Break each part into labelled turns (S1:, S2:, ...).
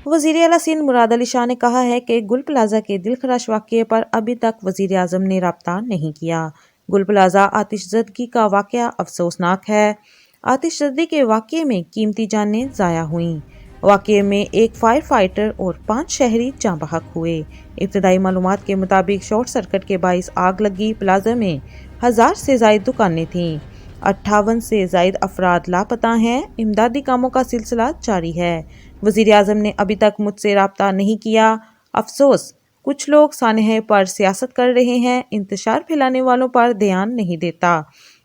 S1: वज़ीर आला सिंध मुराद अली शाह ने कहा है कि गुल प्लाजा के दिलखराश वाक़ये पर अभी तक वज़ीर आज़म ने राब्ता नहीं किया। गुल प्लाजा आतिशज़दगी का वाक़या अफसोसनाक है। आतिशज़दी के वाक़ये में कीमती जानें ज़ाया हुईं। वाक़ये में एक फायर फाइटर और 5 शहरी जाँ बहक हुए। इब्तदाई मालूमात के मुताबिक शॉर्ट सर्किट के बाइस आग लगी। प्लाजा में 1000 से ज़ायद दुकानें थीं। 58 से ज़ायद अफराद लापता हैं। इमदादी कामों का सिलसिला जारी है। वज़ीर आज़म ने अभी तक मुझसे राब्ता नहीं किया। अफसोस, कुछ लोग सानहे पर सियासत कर रहे हैं, इंतशार फैलाने वालों पर ध्यान नहीं देता।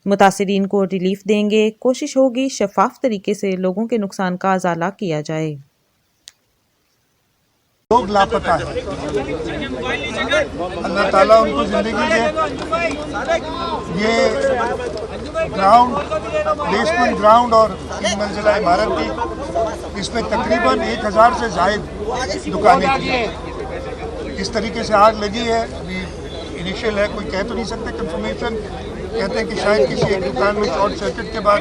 S1: मुतासिरीन को रिलीफ देंगे। कोशिश होगी शफाफ तरीके से लोगों के नुकसान का अज़ाला किया जाए।
S2: लोग लापता है, अल्लाह ताला उनको जिंदगी दे। ये ग्राउंड, बेसमेंट ग्राउंड और 3 मंजिला इमारत थी। इसमें तकरीबन 1000 से ज़ायद दुकानें थी। इस तरीके से आग लगी है, अभी इनिशियल है, कोई कह तो नहीं सकते कंफर्मेशन। कहते हैं कि शायद किसी एक दुकान में शॉर्ट सर्किट के बाद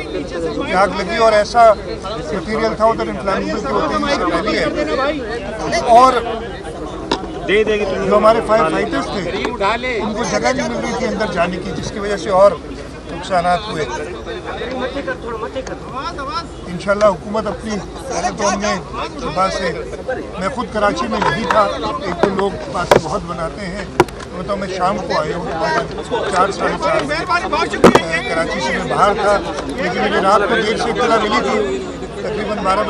S2: आग लगी और ऐसा मटीरियल था उधर इन्फ्लेमेबल की वो तेजी से फैली है। और जो हमारे फायर फाइटर्स थे उनको जगह नहीं मिल रही थी अंदर जाने की, जिसकी वजह से और नुकसानात हुए। इंशाल्लाह हुकूमत अपनी तो हमने सुबह से, मैं खुद कराची में नहीं था, एक तो लोग बातें बहुत बनाते हैं, तो मैं शाम को आया हूँ 4 साढ़े 4 कराची से मैं बाहर था, लेकिन मुझे रात को देर से इत्तला मिली थी, तकरीबन 12 बजे।